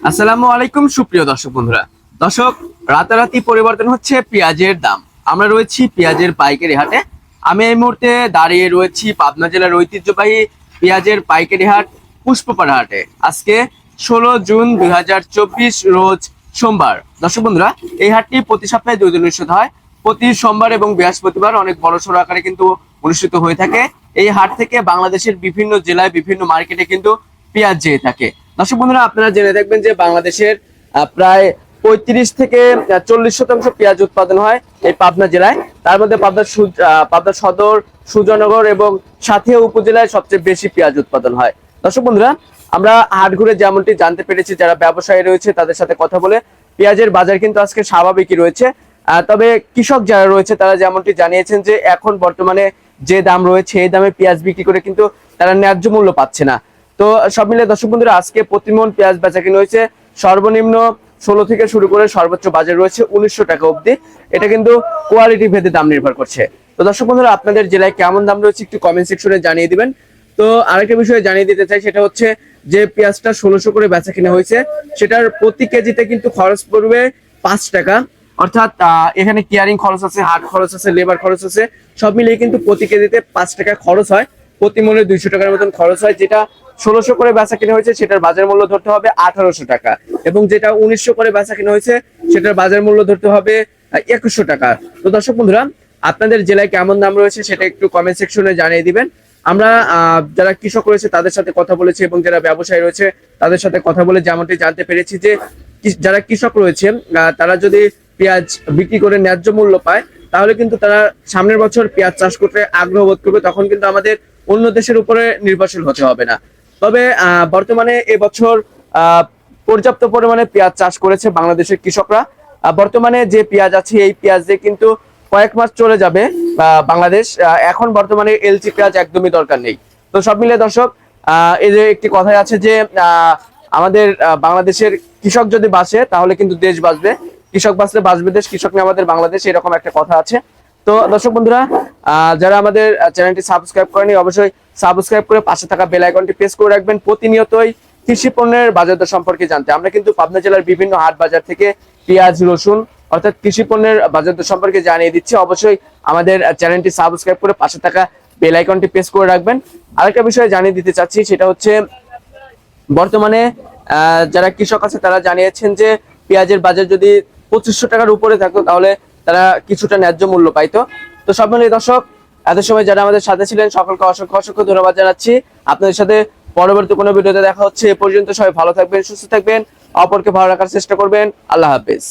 আসসালামু আলাইকুম সুপ্রিয় দর্শক বন্ধুরা। দর্শক, রাতারাতি পরিবর্তন হচ্ছে পেঁয়াজের দাম। আমরা রয়েছি পেঁয়াজের পাইকারি হাটে। আমি এই মুহূর্তে দাঁড়িয়ে রয়েছি পাবনা জেলার ঐতিহ্যবাহী পেঁয়াজের পাইকারি হাট পুষ্পপাড়া হাটে। আজকে 16 জুন 2024 রোজ সোমবার। দর্শক বন্ধুরা, এই হাটটি প্রতি সপ্তাহে 2 দিন অনুষ্ঠিত হয়। প্রতি সোমবার এবং বৃহস্পতিবার অনেক বড়সড় আকারে কিন্তু অনুষ্ঠিত হয়ে থাকে। এই হাট থেকে বাংলাদেশের বিভিন্ন জেলায় বিভিন্ন মার্কেটে কিন্তু পেঁয়াজ যেয়ে থাকে। দর্শক বন্ধুরা, আপনারা জেনে থাকবেন যে বাংলাদেশের প্রায় 35 থেকে 40% পেঁয়াজ উৎপাদন হয় এই পাবনা জেলায়। তার মধ্যে পাবনা সদর, সুজানগর এবং সাঁথিয়া উপজেলায় সবচেয়ে বেশি পেঁয়াজ উৎপাদন হয়। দর্শক বন্ধুরা, আমরা হাট ঘুরে যেমনটি জানতে পেরেছি, যারা ব্যবসায়ী রয়েছে তাদের সাথে কথা বলে, পেঁয়াজের বাজার কিন্তু আজকে স্বাভাবিকই রয়েছে। তবে কৃষক যারা রয়েছে তারা যেমনটি জানিয়েছেন যে এখন বর্তমানে যে দাম রয়েছে এই দামে পেঁয়াজ বিক্রি করে কিন্তু তারা ন্যায্য মূল্য পাচ্ছে না। তো সব মিলে দর্শক বন্ধুরা, আজকে প্রতি মণ পেঁয়াজ বেচা কিনা হয়েছে সর্বনিম্ন 16 থেকে শুরু করে সর্বোচ্চ বাজার রয়েছে 1900 টাকা অবধি। এটা কিন্তু কোয়ালিটি ভেদে দাম নির্ভর করছে। তো দর্শক বন্ধুরা, আপনাদের জেলায় কেমন দাম রয়েছে একটু কমেন্ট সেকশনে জানিয়ে দিবেন। তো আরেকটা বিষয় জানিয়ে দিতে চাই, সেটা হচ্ছে যে পেঁয়াজটা 1600 করে বেচা কিনা হয়েছে, সেটার প্রতি কেজিতে কিন্তু খরচ পড়বে 5 টাকা। অর্থাৎ এখানে কেয়ারিং খরচ আছে, হাট খরচ আছে, লেবার খরচ আছে, সব মিলিয়ে কিন্তু প্রতি কেজিতে 5 টাকা খরচ হয়। প্রতি মূল্যে 200 টাকার মতন খরচ হয়। যেটা 1600 করে বেচা কিনা হয়েছে সেটার বাজার মূল্য ধরতে হবে 1800 টাকা, এবং যেটা 1900 করে বেচা কিনা হয়েছে সেটার বাজার মূল্য ধরতে হবে 2100 টাকা। তো দর্শক বন্ধুরা, আপনাদের জেলায় কেমন দাম রয়েছে সেটা একটু কমেন্ট সেকশনে জানিয়ে দিবেন। আমরা যারা কৃষক রয়েছে তাদের সাথে কথা বলেছি এবং যারা ব্যবসায়ী রয়েছে তাদের সাথে কথা বলে যেমনটি জানতে পেরেছি যে যারা কৃষক রয়েছে তারা যদি পেঁয়াজ বিক্রি করে ন্যায্য মূল্য পায়, তাহলে কিন্তু তারা সামনের বছর পেঁয়াজ চাষ করতে আগ্রহ বোধ করবে। তখন কিন্তু আমাদের অন্য দেশের উপরে নির্ভরশীল হতে হবে না। তবে বর্তমানে এবছর পর্যাপ্ত পরিমাণে পেঁয়াজ চাষ করেছে বাংলাদেশের কৃষকরা। বর্তমানে যে পেঁয়াজ আছে এই পেঁয়াজ দিয়ে কিন্তু কয়েক মাস চলে যাবে বাংলাদেশ। এখন বর্তমানে এলচি পেঁয়াজ একদমই দরকার নেই। তো সব মিলে দর্শক, এই যে একটি কথাই আছে যে আমাদের বাংলাদেশের কৃষক যদি বাঁচে তাহলে কিন্তু দেশ বাঁচবে, কৃষক বাঁচলে বাঁচবে দেশ, কৃষক নিয়ে আমাদের বাংলাদেশ, এরকম একটা কথা আছে। তো দর্শক বন্ধুরা, যারা আমাদের চ্যানেলটি সাবস্ক্রাইব করেনি অবশ্যই সাবস্ক্রাইব করে পাশে থাকা বেল আইকনটি প্রেস করে রাখবেন প্রতিনিয়তই কৃষি পণ্যের বাজার দর সম্পর্কে জানতে। আমরা কিন্তু পাবনা জেলার বিভিন্ন হাট বাজার থেকে পেঁয়াজ, রসুন অর্থাৎ কৃষি পণ্যের বাজার দর সম্পর্কে জানিয়ে দিচ্ছি। অবশ্যই আমাদের চ্যানেলটি সাবস্ক্রাইব করে পাশে থাকা বেল আইকনটি প্রেস করে রাখবেন। আরেকটা বিষয় জানিয়ে দিতে চাচ্ছি, সেটা হচ্ছে বর্তমানে যারা কৃষক আছে তারা জানিয়েছেন যে পেঁয়াজের বাজার যদি 2500 টাকার উপরে থাকতো তাহলে তারা কিছুটা ন্যায্য মূল্য পাইতো। তো সব মিলিয়ে দর্শক, এত সময় যারা আমাদের সাথে ছিলেন সকলকে অসংখ্য অসংখ্য ধন্যবাদ জানাচ্ছি। আপনাদের সাথে পরবর্তী কোনো ভিডিওতে দেখা হচ্ছে। এ পর্যন্ত সবাই ভালো থাকবেন, সুস্থ থাকবেন, অপরকে ভালো রাখার চেষ্টা করবেন। আল্লাহ হাফেজ।